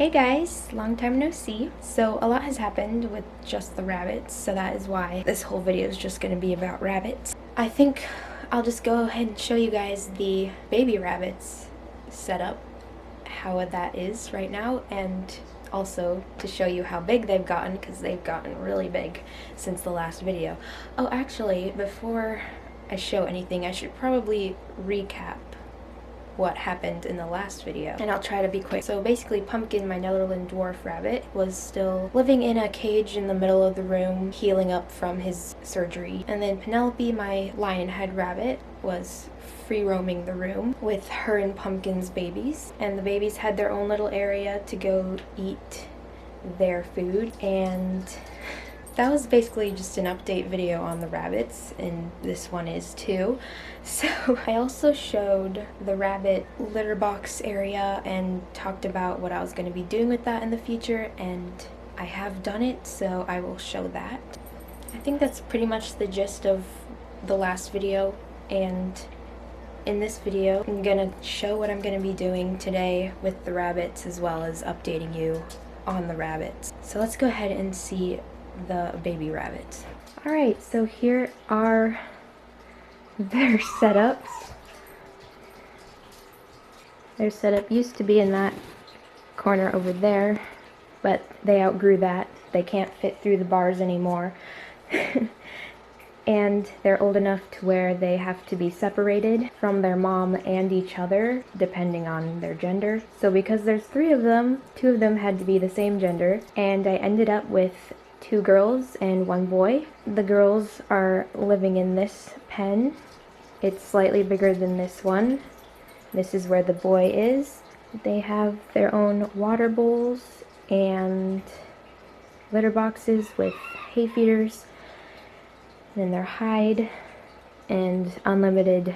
Hey guys, long time no see. So a lot has happened with just the rabbits, so that is why this whole video is just going to be about rabbits. I think I'll just go ahead and show you guys the baby rabbits setup, how that is right now, and also to show you how big they've gotten, because they've gotten really big since the last video. Oh, actually, before I show anything, I should probably recap what happened in the last video, and I'll try to be quick. So basically, Pumpkin, my Netherland dwarf rabbit, was still living in a cage in the middle of the room, healing up from his surgery. And then Penelope, my lionhead rabbit, was free roaming the room with her and Pumpkin's babies, and the babies had their own little area to go eat their food. And that was basically just an update video on the rabbits, and this one is too. So I also showed the rabbit litter box area and talked about what I was going to be doing with that in the future, and I have done it, so I will show that. I think that's pretty much the gist of the last video, and in this video I'm going to show what I'm going to be doing today with the rabbits, as well as updating you on the rabbits. So let's go ahead and see the baby rabbits. Alright, so here are their setups. Their setup used to be in that corner over there, but they outgrew that. They can't fit through the bars anymore. And they're old enough to where they have to be separated from their mom and each other, depending on their gender. So because there's 3 of them, 2 of them had to be the same gender, and I ended up with 2 girls and 1 boy. The girls are living in this pen. It's slightly bigger than this one. This is where the boy is. They have their own water bowls and litter boxes with hay feeders, then their hide and unlimited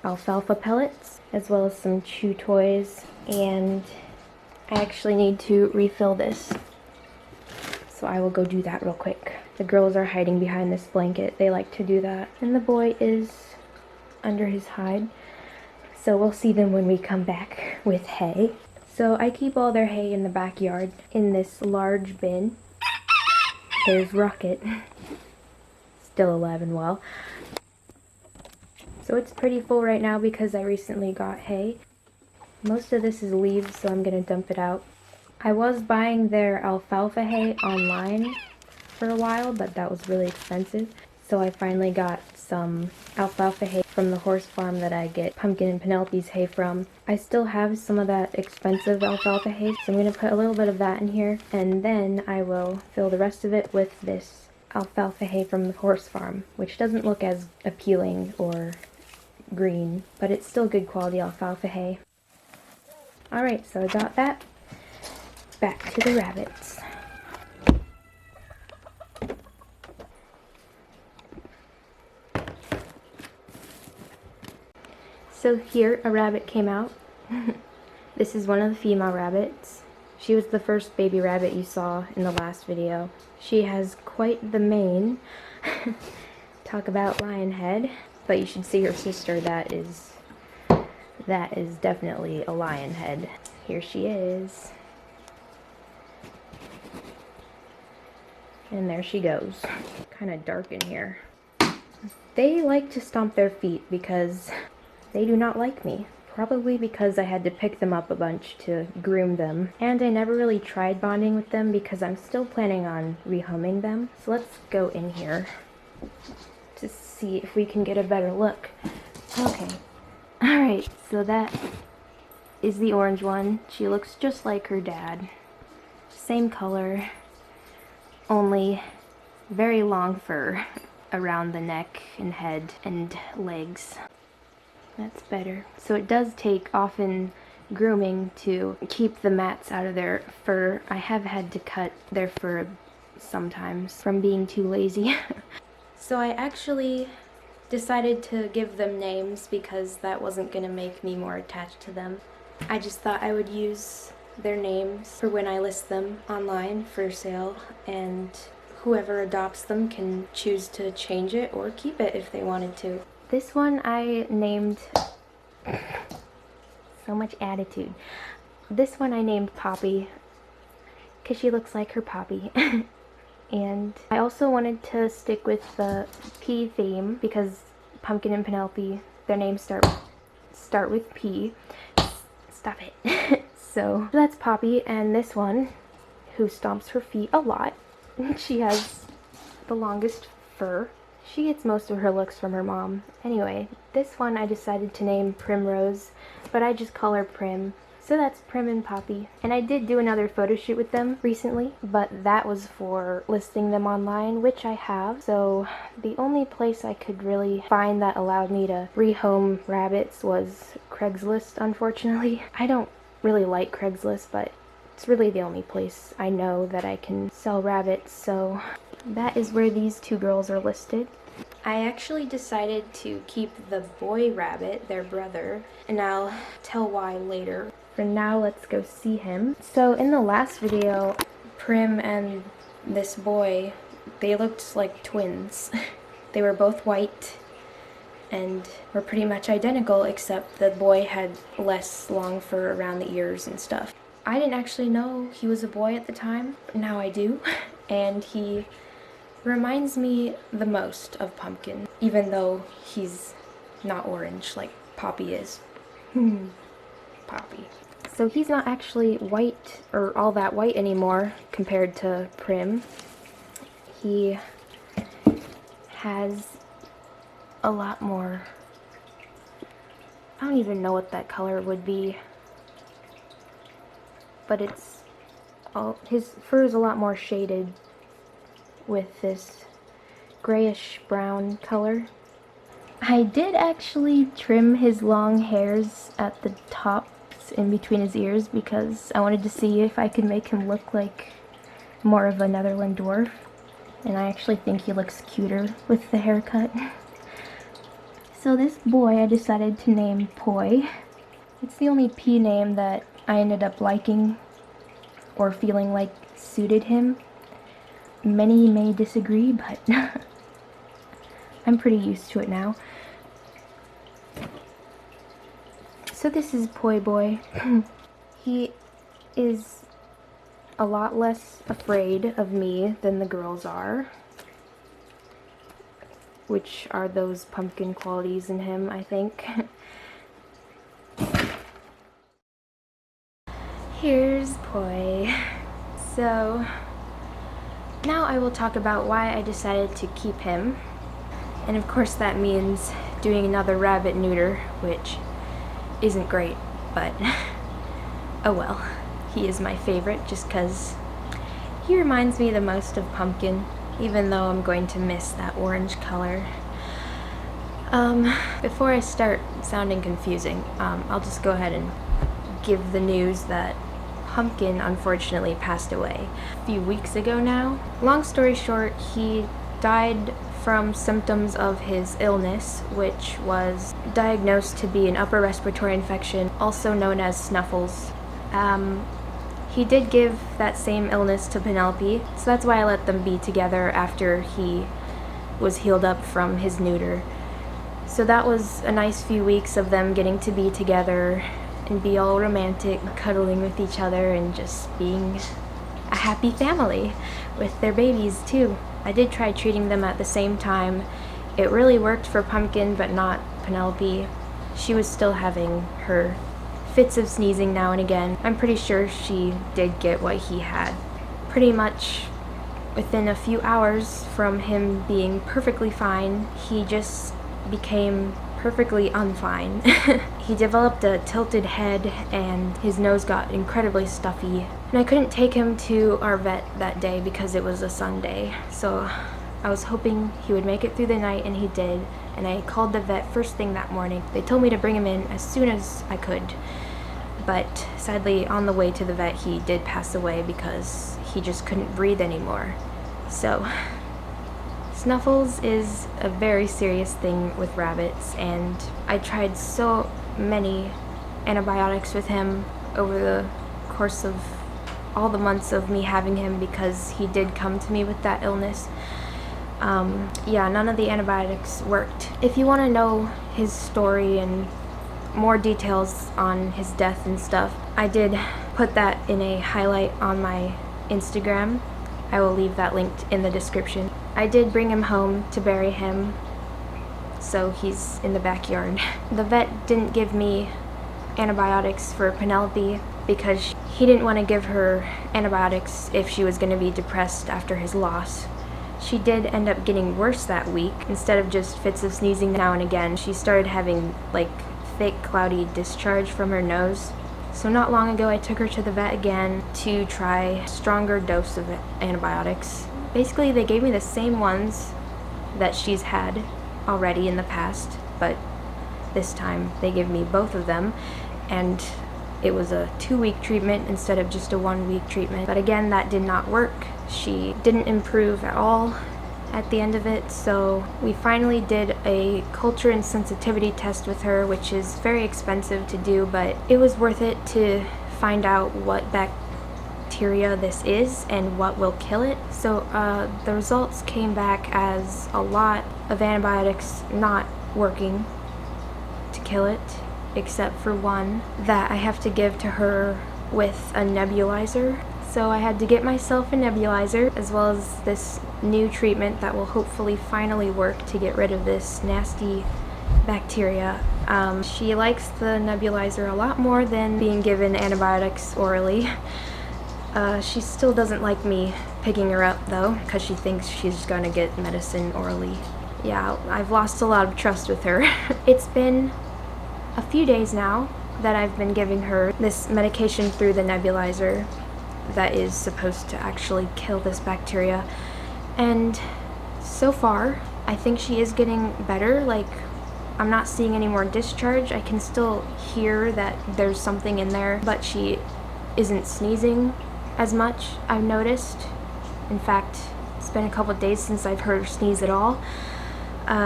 alfalfa pellets, as well as some chew toys. And I actually need to refill this, so I will go do that real quick. The girls are hiding behind this blanket. They like to do that. And the boy is under his hide. So we'll see them when we come back with hay. So I keep all their hay in the backyard in this large bin. There's Rocket, still alive and well. So it's pretty full right now because I recently got hay. Most of this is leaves, so I'm gonna dump it out. I was buying their alfalfa hay online for a while, but that was really expensive. So I finally got some alfalfa hay from the horse farm that I get Pumpkin and Penelope's hay from. I still have some of that expensive alfalfa hay, so I'm going to put a little bit of that in here, and then I will fill the rest of it with this alfalfa hay from the horse farm, which doesn't look as appealing or green, but it's still good quality alfalfa hay. Alright, so I got that. Back to the rabbits. So here a rabbit came out. This is one of the female rabbits. She was the first baby rabbit you saw in the last video. She has quite the mane. Talk about lion head. But you should see her sister. That is definitely a lion head. Here she is. And there she goes. Kind of dark in here. They like to stomp their feet because they do not like me. Probably because I had to pick them up a bunch to groom them. And I never really tried bonding with them because I'm still planning on rehoming them. So let's go in here to see if we can get a better look. Okay. Alright, so that is the orange one. She looks just like her dad. Same color, only very long fur around the neck and head and legs. That's better. So it does take often grooming to keep the mats out of their fur. I have had to cut their fur sometimes from being too lazy. So I actually decided to give them names because that wasn't going to make me more attached to them. I just thought I would use their names for when I list them online for sale, and whoever adopts them can choose to change it or keep it if they wanted to. This one I named, so much attitude. This one I named Poppy. because she looks like her poppy. And I also wanted to stick with the P theme because Pumpkin and Penelope, their names start with P. Stop it. So that's Poppy, and this one, who stomps her feet a lot. She has the longest fur. She gets most of her looks from her mom. Anyway, this one I decided to name Primrose, but I just call her Prim. So that's Prim and Poppy. And I did do another photo shoot with them recently, but that was for listing them online, which I have. So the only place I could really find that allowed me to rehome rabbits was Craigslist, unfortunately. I don't really like Craigslist, but it's really the only place I know that I can sell rabbits, so that is where these two girls are listed. I actually decided to keep the boy rabbit, their brother, and I'll tell why later. For now, let's go see him. So in the last video, Prim and this boy, they looked like twins. They were both white and were pretty much identical, except the boy had less long fur around the ears and stuff. I didn't actually know he was a boy at the time. Now I do. And he reminds me the most of Pumpkin, even though he's not orange like Poppy is. Poppy. So he's not actually white, or all that white anymore, compared to Prim. He has a lot more, I don't even know what that color would be, but his fur is a lot more shaded with this grayish brown color. I did actually trim his long hairs at the tops in between his ears because I wanted to see if I could make him look like more of a Netherland dwarf, and I actually think he looks cuter with the haircut. So this boy I decided to name Poi. It's the only P name that I ended up liking or feeling like suited him. Many may disagree, but I'm pretty used to it now. So this is Poi Boy. He is a lot less afraid of me than the girls are, which are those pumpkin qualities in him, I think. Here's Poi. So now I will talk about why I decided to keep him. And of course that means doing another rabbit neuter, which isn't great, but oh well. He is my favorite just because he reminds me the most of Pumpkin, even though I'm going to miss that orange color. Before I start sounding confusing, I'll just go ahead and give the news that Pumpkin unfortunately passed away a few weeks ago now. Long story short, he died from symptoms of his illness, which was diagnosed to be an upper respiratory infection, also known as snuffles. He did give that same illness to Penelope, so that's why I let them be together after he was healed up from his neuter. So that was a nice few weeks of them getting to be together and be all romantic, cuddling with each other, and just being a happy family with their babies too. I did try treating them at the same time. It really worked for Pumpkin, but not Penelope. She was still having her fits of sneezing now and again. I'm pretty sure she did get what he had. Pretty much within a few hours from him being perfectly fine, he just became perfectly unfine. He developed a tilted head and his nose got incredibly stuffy. And I couldn't take him to our vet that day because it was a Sunday. So I was hoping he would make it through the night, and he did. And I called the vet first thing that morning. They told me to bring him in as soon as I could. But sadly, on the way to the vet, he did pass away because he just couldn't breathe anymore. So snuffles is a very serious thing with rabbits, and I tried so many antibiotics with him over the course of all the months of me having him because he did come to me with that illness. Yeah, none of the antibiotics worked. If you want to know his story and more details on his death and stuff, I did put that in a highlight on my Instagram. I will leave that linked in the description. I did bring him home to bury him, so he's in the backyard. The vet didn't give me antibiotics for Penelope because he didn't want to give her antibiotics if she was going to be depressed after his loss. She did end up getting worse that week. Instead of just fits of sneezing now and again, she started having like thick, cloudy discharge from her nose. So not long ago I took her to the vet again to try a stronger dose of antibiotics. Basically they gave me the same ones that she's had already in the past, but this time they gave me both of them, and it was a 2-week treatment instead of just a 1-week treatment. But again, that did not work. She didn't improve at all at the end of it, so we finally did a culture and sensitivity test with her, which is very expensive to do, but it was worth it to find out what bacteria this is and what will kill it. So the results came back as a lot of antibiotics not working to kill it, except for one that I have to give to her with a nebulizer. So I had to get myself a nebulizer, as well as this new treatment that will hopefully finally work to get rid of this nasty bacteria. She likes the nebulizer a lot more than being given antibiotics orally. She still doesn't like me picking her up though, because she thinks she's gonna get medicine orally. Yeah, I've lost a lot of trust with her. It's been a few days now that I've been giving her this medication through the nebulizer that is supposed to actually kill this bacteria, and so far I think she is getting better. Like, I'm not seeing any more discharge. I can still hear that there's something in there, but she isn't sneezing as much, I've noticed. In fact, it's been a couple days since I've heard her sneeze at all,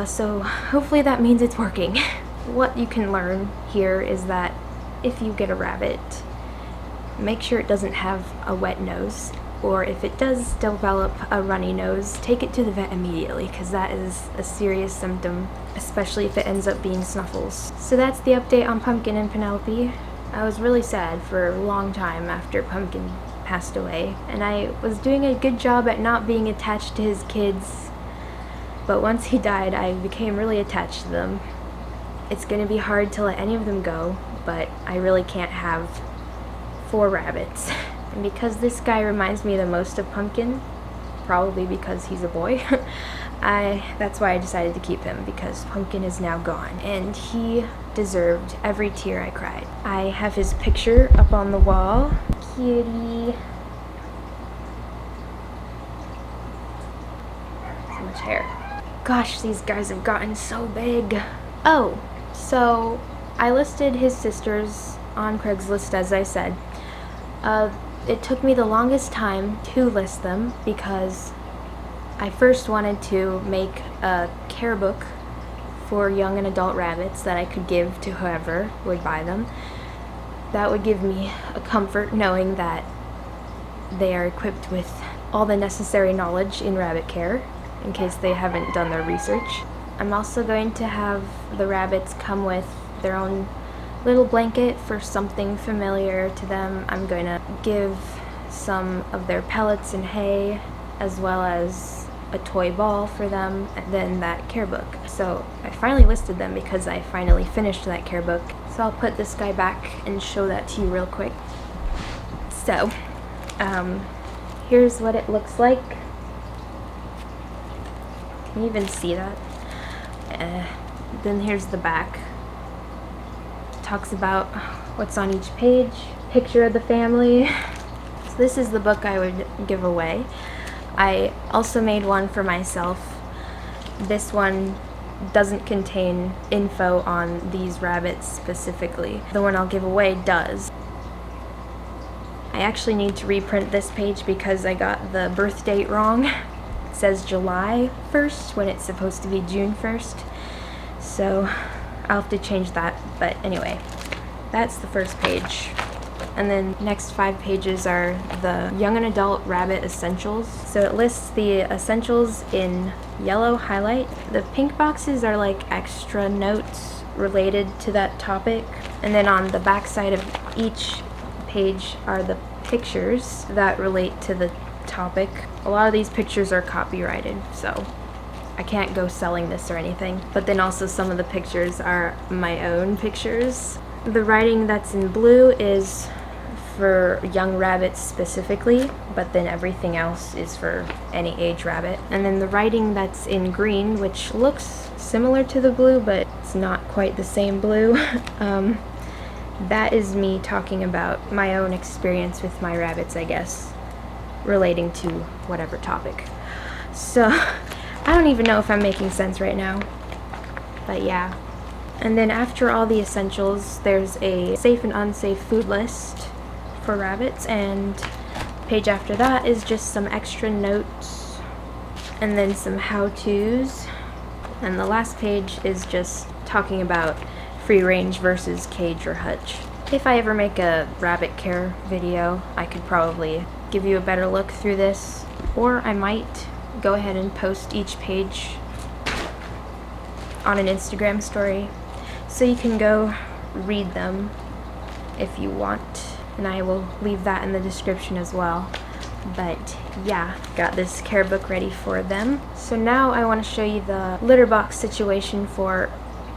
so hopefully that means it's working. What you can learn here is that if you get a rabbit, make sure it doesn't have a wet nose, or if it does develop a runny nose, take it to the vet immediately, because that is a serious symptom, especially if it ends up being snuffles. So that's the update on Pumpkin and Penelope. I was really sad for a long time after Pumpkin passed away, and I was doing a good job at not being attached to his kids, but once he died I became really attached to them. It's going to be hard to let any of them go, but I really can't have 4 rabbits. And because this guy reminds me the most of Pumpkin, probably because he's a boy, that's why I decided to keep him, because Pumpkin is now gone, and he deserved every tear I cried. I have his picture up on the wall. Cutie. So much hair. Gosh, these guys have gotten so big. Oh, so I listed his sisters on Craigslist, as I said. It took me the longest time to list them because I first wanted to make a care book for young and adult rabbits that I could give to whoever would buy them. That would give me a comfort knowing that they are equipped with all the necessary knowledge in rabbit care in case they haven't done their research. I'm also going to have the rabbits come with their own little blanket for something familiar to them. I'm going to give some of their pellets and hay, as well as a toy ball for them, and then that care book. So I finally listed them because I finally finished that care book. So I'll put this guy back and show that to you real quick. So, here's what it looks like. Can you even see that? Then here's the back. Talks about what's on each page, picture of the family. So this is the book I would give away. I also made one for myself. This one doesn't contain info on these rabbits specifically. The one I'll give away does. I actually need to reprint this page because I got the birth date wrong. It says July 1st when it's supposed to be June 1st. So I'll have to change that, but anyway, that's the first page. And then next 5 pages are the young and adult rabbit essentials. So it lists the essentials in yellow highlight. The pink boxes are like extra notes related to that topic. And then on the back side of each page are the pictures that relate to the topic. A lot of these pictures are copyrighted, so I can't go selling this or anything. But then also some of the pictures are my own pictures. The writing that's in blue is for young rabbits specifically, but then everything else is for any age rabbit. And then the writing that's in green, which looks similar to the blue, but it's not quite the same blue, that is me talking about my own experience with my rabbits, I guess, relating to whatever topic. So, I don't even know if I'm making sense right now, but yeah. And then after all the essentials, there's a safe and unsafe food list for rabbits, and the page after that is just some extra notes, and then some how-tos, and the last page is just talking about free range versus cage or hutch. If I ever make a rabbit care video, I could probably give you a better look through this, or I might go ahead and post each page on an Instagram story so you can go read them if you want, and I will leave that in the description as well. But yeah, got this care book ready for them. So now I want to show you the litter box situation for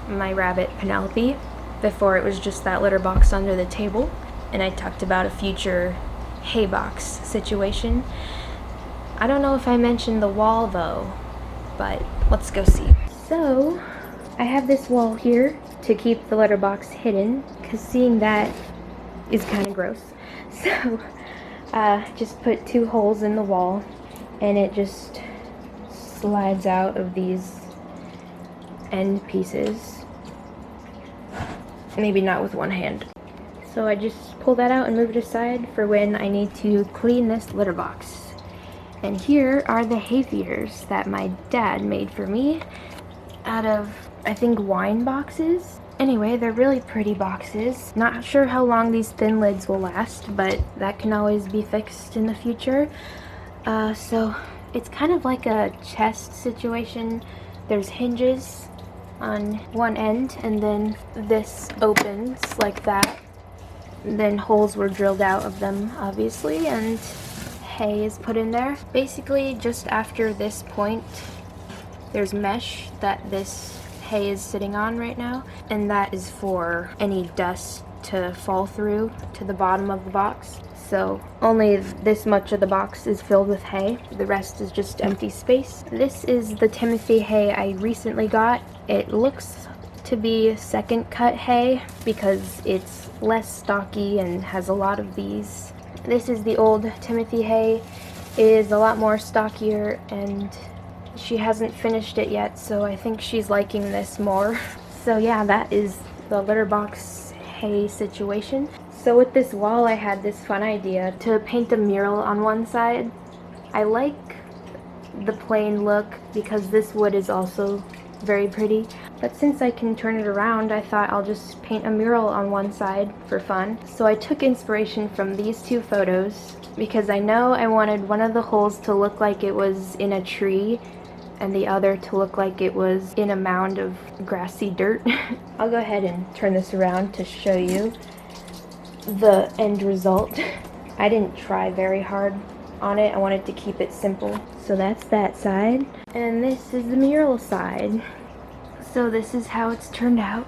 my rabbit Penelope. Before it was just that litter box under the table, and I talked about a future hay box situation. I don't know if I mentioned the wall though, but let's go see. So I have this wall here to keep the litter box hidden, because seeing that is kind of gross. So just put 2 holes in the wall, and it just slides out of these end pieces. Maybe not with one hand. So I just pull that out and move it aside for when I need to clean this litter box. And here are the hay feeders that my dad made for me out of, I think, wine boxes. Anyway, they're really pretty boxes. Not sure how long these thin lids will last, but that can always be fixed in the future. So it's kind of like a chest situation. There's hinges on one end, and then this opens like that. And then holes were drilled out of them, obviously, and hay is put in there. Basically, just after this point, there's mesh that this hay is sitting on right now, and that is for any dust to fall through to the bottom of the box. So only this much of the box is filled with hay. The rest is just empty space. This is the Timothy hay I recently got. It looks to be second cut hay because it's less stocky and has a lot of these. This is the old Timothy hay. It is a lot more stockier, and she hasn't finished it yet, so I think she's liking this more. So yeah, that is the litter box hay situation. So with this wall, I had this fun idea to paint a mural on one side. I like the plain look because this wood is also very pretty, but since I can turn it around, I thought I'll just paint a mural on one side for fun. So I took inspiration from these 2 photos because I know I wanted one of the holes to look like it was in a tree and the other to look like it was in a mound of grassy dirt. I'll go ahead and turn this around to show you the end result. I didn't try very hard on it. I wanted to keep it simple. So that's that side, and this is the mural side. So this is how it's turned out.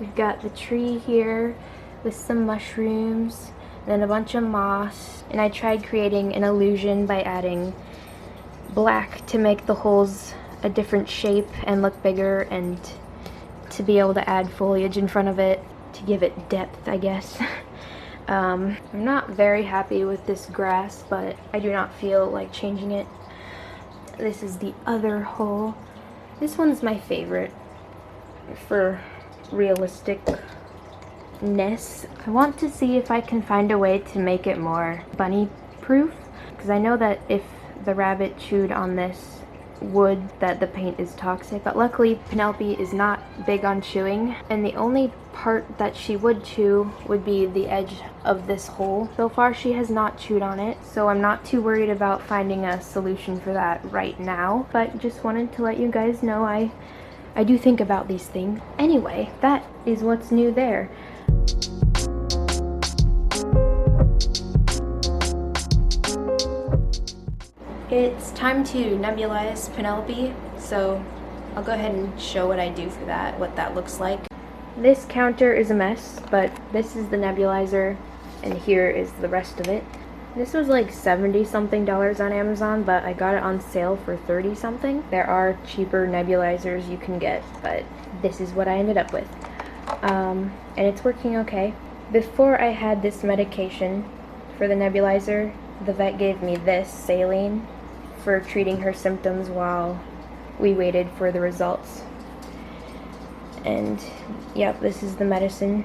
We've got the tree here with some mushrooms, then a bunch of moss, and I tried creating an illusion by adding black to make the holes a different shape and look bigger, and to be able to add foliage in front of it to give it depth, I guess. I'm not very happy with this grass, but I do not feel like changing it. This is the other hole. This one's my favorite for realisticness. I want to see if I can find a way to make it more bunny proof, because I know that if the rabbit chewed on this wood that the paint is toxic, but luckily Penelope is not big on chewing, and the only part that she would chew would be the edge of this hole. So far she has not chewed on it, so I'm not too worried about finding a solution for that right now, but just wanted to let you guys know I do think about these things. Anyway, that is what's new there. It's time to nebulize Penelope, so I'll go ahead and show what I do for that, what that looks like. This counter is a mess, but this is the nebulizer, and here is the rest of it. This was like $70 something on Amazon, but I got it on sale for 30 something. There are cheaper nebulizers you can get, but this is what I ended up with. And it's working okay. Before I had this medication for the nebulizer, the vet gave me this saline for treating her symptoms while we waited for the results. And yep, this is the medicine.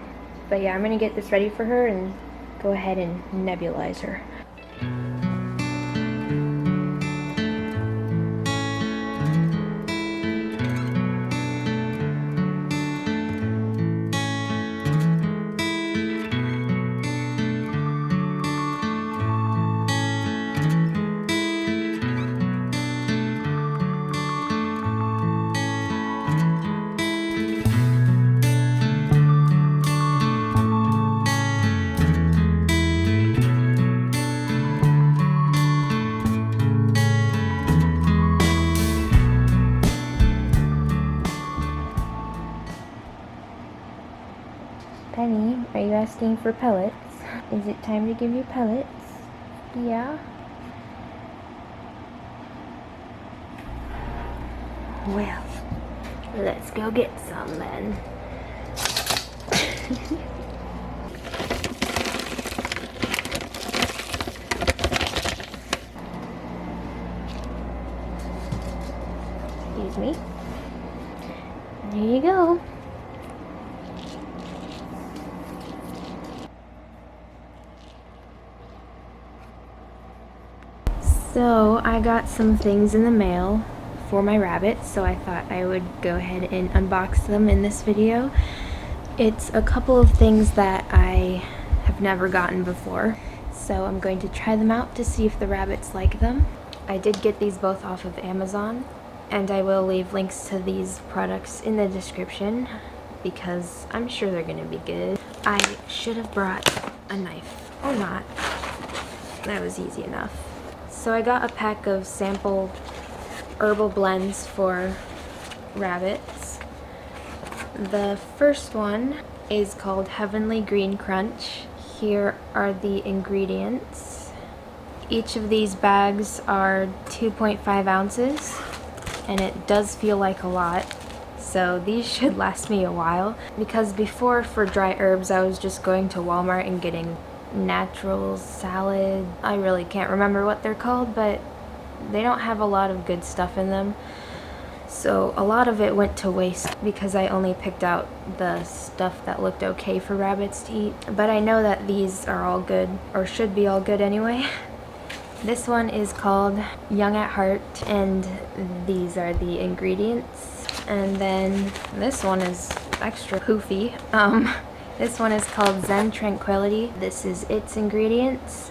But yeah, I'm gonna get this ready for her and go ahead and nebulize her. Penny, are you asking for pellets? Is it time to give you pellets? Yeah? Well, let's go get some then. Excuse me. There you go. So I got some things in the mail for my rabbits, so I thought I would go ahead and unbox them in this video. It's a couple of things that I have never gotten before, so I'm going to try them out to see if the rabbits like them. I did get these both off of Amazon, and I will leave links to these products in the description because I'm sure they're going to be good. I should have brought a knife, or not. That was easy enough. So I got a pack of sample herbal blends for rabbits. The first one is called Heavenly Green Crunch. Here are the ingredients. Each of these bags are 2.5 ounces, and it does feel like a lot. So these should last me a while, because before for dry herbs I was just going to Walmart and getting natural salad. I really can't remember what they're called, but they don't have a lot of good stuff in them. So a lot of it went to waste because I only picked out the stuff that looked okay for rabbits to eat. But I know that these are all good, or should be all good anyway. This one is called Young at Heart, and these are the ingredients. And then this one is extra poofy. This one is called Zen Tranquility. This is its ingredients.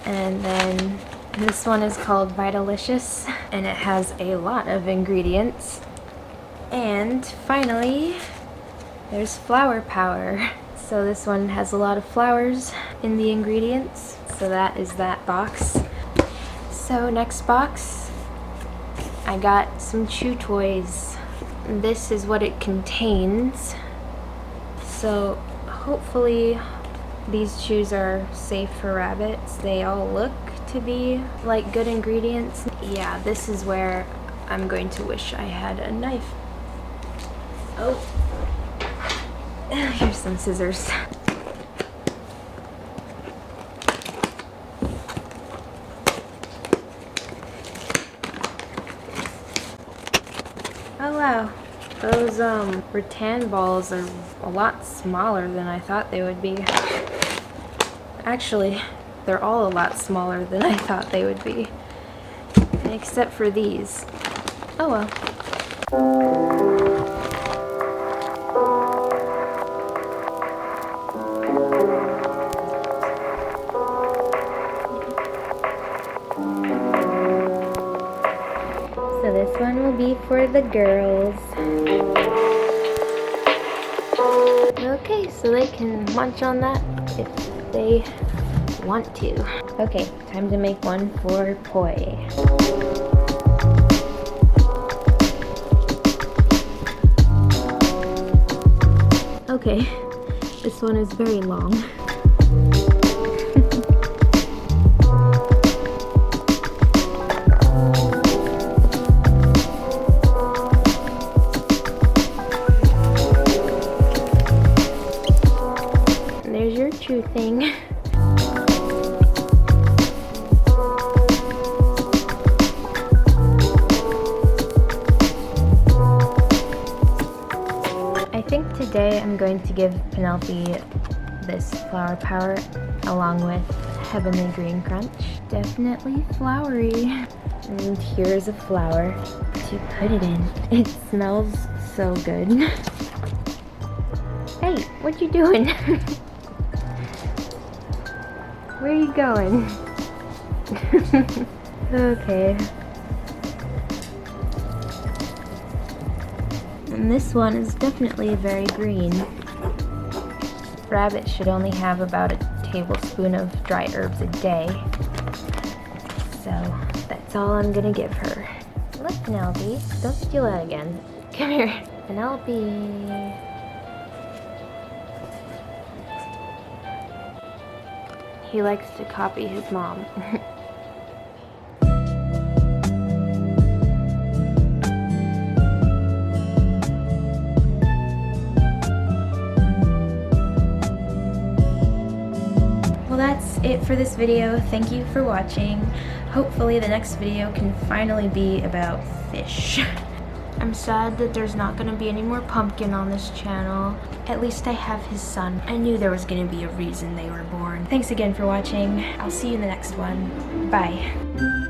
And then this one is called Vitalicious, and it has a lot of ingredients. And finally, there's Flower Power. So this one has a lot of flowers in the ingredients. So that is that box. So next box, I got some chew toys. This is what it contains. So hopefully these chews are safe for rabbits. They all look to be like good ingredients. Yeah, this is where I'm going to wish I had a knife. Oh, here's some scissors. Oh wow. Those rattan balls are a lot smaller than I thought they would be. Actually, they're all a lot smaller than I thought they would be. Except for these. Oh well. So this one will be for the girls. Okay, so they can munch on that if they want to. Okay, time to make one for Poi. Okay, this one is very long. There's your true thing. I think today I'm going to give Penelope this flower power along with Heavenly Green Crunch. Definitely flowery. And here's a flower to put it in. It smells so good. Hey, what you doing? Where are you going? Okay. And this one is definitely very green. Rabbit should only have about a tablespoon of dry herbs a day. So that's all I'm gonna give her. Look, Penelope, don't steal that again. Come here. Penelope. He likes to copy his mom. Well, that's it for this video. Thank you for watching. Hopefully the next video can finally be about fish. I'm sad that there's not going to be any more Pumpkin on this channel. At least I have his son. I knew there was going to be a reason they were born. Thanks again for watching. I'll see you in the next one. Bye.